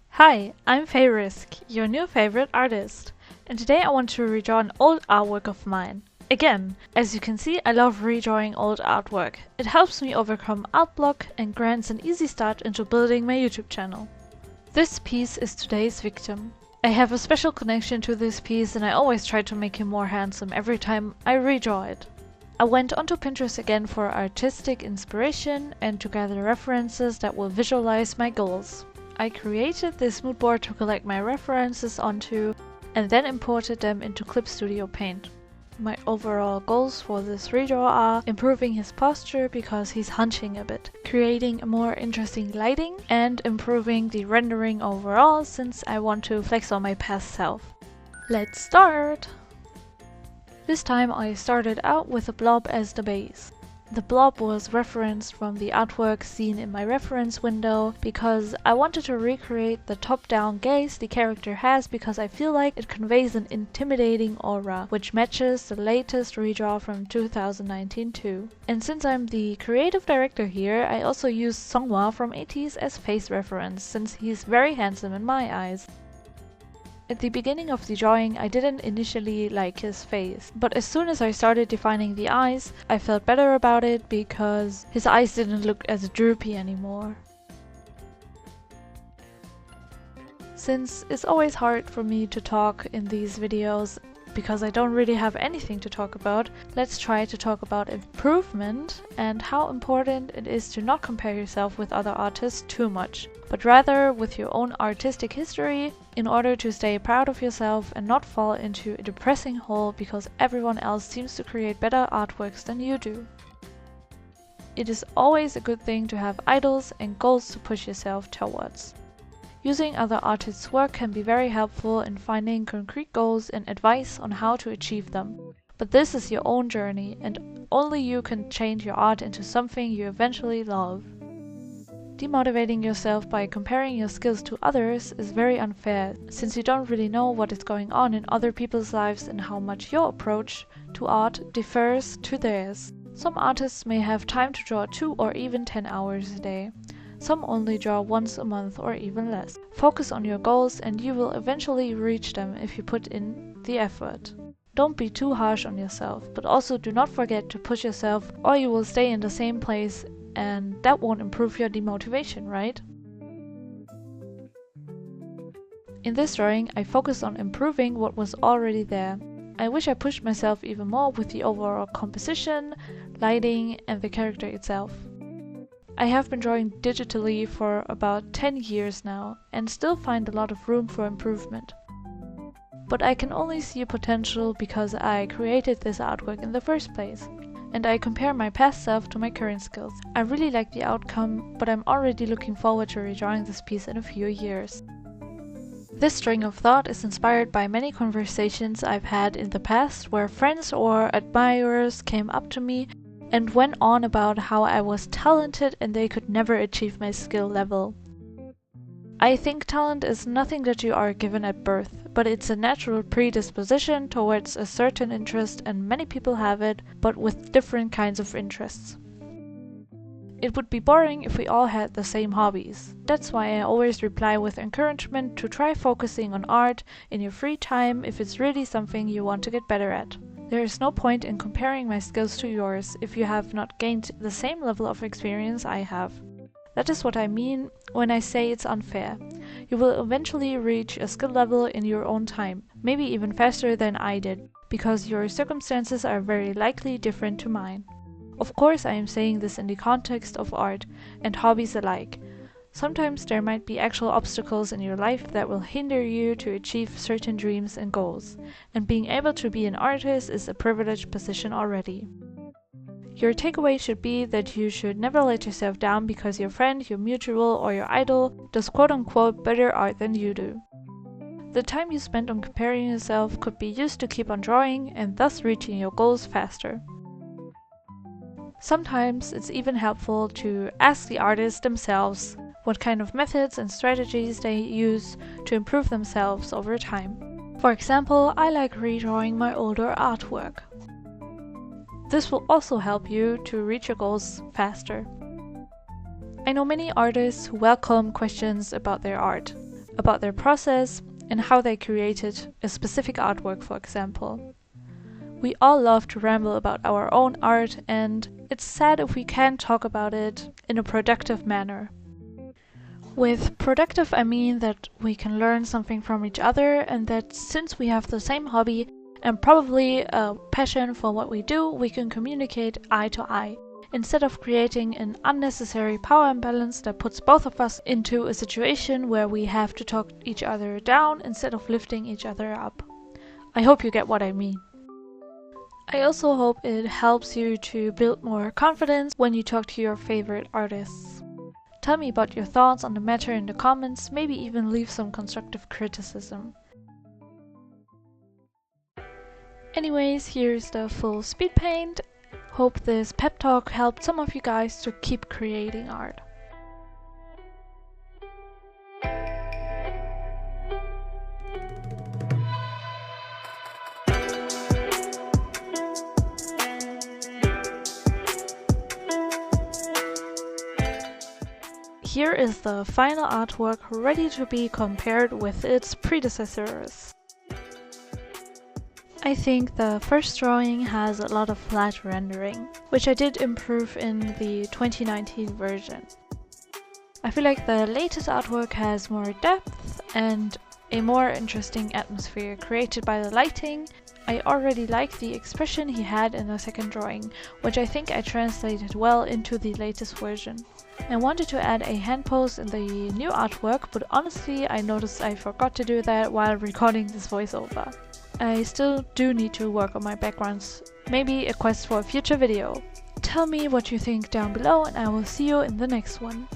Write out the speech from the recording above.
Hi, I'm Risk, your new favorite artist, and today I want to redraw an old artwork of mine. Again, as you can see, I love redrawing old artwork. It helps me overcome art block and grants an easy start into building my YouTube channel. This piece is today's victim. I have a special connection to this piece and I always try to make him more handsome every time I redraw it. I went onto Pinterest again for artistic inspiration and to gather references that will visualize my goals. I created this mood board to collect my references onto and then imported them into Clip Studio Paint. My overall goals for this redraw are improving his posture because he's hunching a bit, creating a more interesting lighting, and improving the rendering overall since I want to flex on my past self. Let's start! This time I started out with a blob as the base. The blob was referenced from the artwork seen in my reference window because I wanted to recreate the top-down gaze the character has because I feel like it conveys an intimidating aura, which matches the latest redraw from 2019 too. And since I'm the creative director here, I also used Songhwa from 80s as face reference since he's very handsome in my eyes. At the beginning of the drawing, I didn't initially like his face, but as soon as I started defining the eyes, I felt better about it because his eyes didn't look as droopy anymore. Since it's always hard for me to talk in these videos because I don't really have anything to talk about, let's try to talk about improvement and how important it is to not compare yourself with other artists too much, but rather with your own artistic history in order to stay proud of yourself and not fall into a depressing hole because everyone else seems to create better artworks than you do. It is always a good thing to have idols and goals to push yourself towards. Using other artists' work can be very helpful in finding concrete goals and advice on how to achieve them. But this is your own journey and only you can change your art into something you eventually love. Demotivating yourself by comparing your skills to others is very unfair, since you don't really know what is going on in other people's lives and how much your approach to art differs to theirs. Some artists may have time to draw 2 or even 10 hours a day. Some only draw once a month or even less. Focus on your goals and you will eventually reach them if you put in the effort. Don't be too harsh on yourself, but also do not forget to push yourself or you will stay in the same place and that won't improve your demotivation, right? In this drawing, I focused on improving what was already there. I wish I pushed myself even more with the overall composition, lighting, and the character itself. I have been drawing digitally for about 10 years now and still find a lot of room for improvement. But I can only see potential because I created this artwork in the first place. And I compare my past self to my current skills. I really like the outcome, but I'm already looking forward to redrawing this piece in a few years. This string of thought is inspired by many conversations I've had in the past where friends or admirers came up to me and went on about how I was talented and they could never achieve my skill level. I think talent is nothing that you are given at birth, but it's a natural predisposition towards a certain interest and many people have it, but with different kinds of interests. It would be boring if we all had the same hobbies. That's why I always reply with encouragement to try focusing on art in your free time if it's really something you want to get better at. There is no point in comparing my skills to yours if you have not gained the same level of experience I have. That is what I mean when I say it's unfair. You will eventually reach a skill level in your own time, maybe even faster than I did, because your circumstances are very likely different to mine. Of course, I am saying this in the context of art and hobbies alike. Sometimes there might be actual obstacles in your life that will hinder you to achieve certain dreams and goals, and being able to be an artist is a privileged position already. Your takeaway should be that you should never let yourself down because your friend, your mutual, or your idol does quote-unquote better art than you do. The time you spend on comparing yourself could be used to keep on drawing and thus reaching your goals faster. Sometimes it's even helpful to ask the artists themselves what kind of methods and strategies they use to improve themselves over time. For example, I like redrawing my older artwork. This will also help you to reach your goals faster. I know many artists who welcome questions about their art, about their process, and how they created a specific artwork, for example. We all love to ramble about our own art, and it's sad if we can't talk about it in a productive manner. With productive, I mean that we can learn something from each other, and that since we have the same hobby and probably a passion for what we do, we can communicate eye to eye, instead of creating an unnecessary power imbalance that puts both of us into a situation where we have to talk each other down instead of lifting each other up. I hope you get what I mean. I also hope it helps you to build more confidence when you talk to your favorite artists. Tell me about your thoughts on the matter in the comments, maybe even leave some constructive criticism. Anyways, here's the full speed paint. Hope this pep talk helped some of you guys to keep creating art. Here is the final artwork ready to be compared with its predecessors. I think the first drawing has a lot of flat rendering, which I did improve in the 2019 version. I feel like the latest artwork has more depth and a more interesting atmosphere created by the lighting. I already liked the expression he had in the second drawing, which I think I translated well into the latest version. I wanted to add a hand pose in the new artwork, but honestly I noticed I forgot to do that while recording this voiceover. I still do need to work on my backgrounds, maybe a quest for a future video. Tell me what you think down below and I will see you in the next one.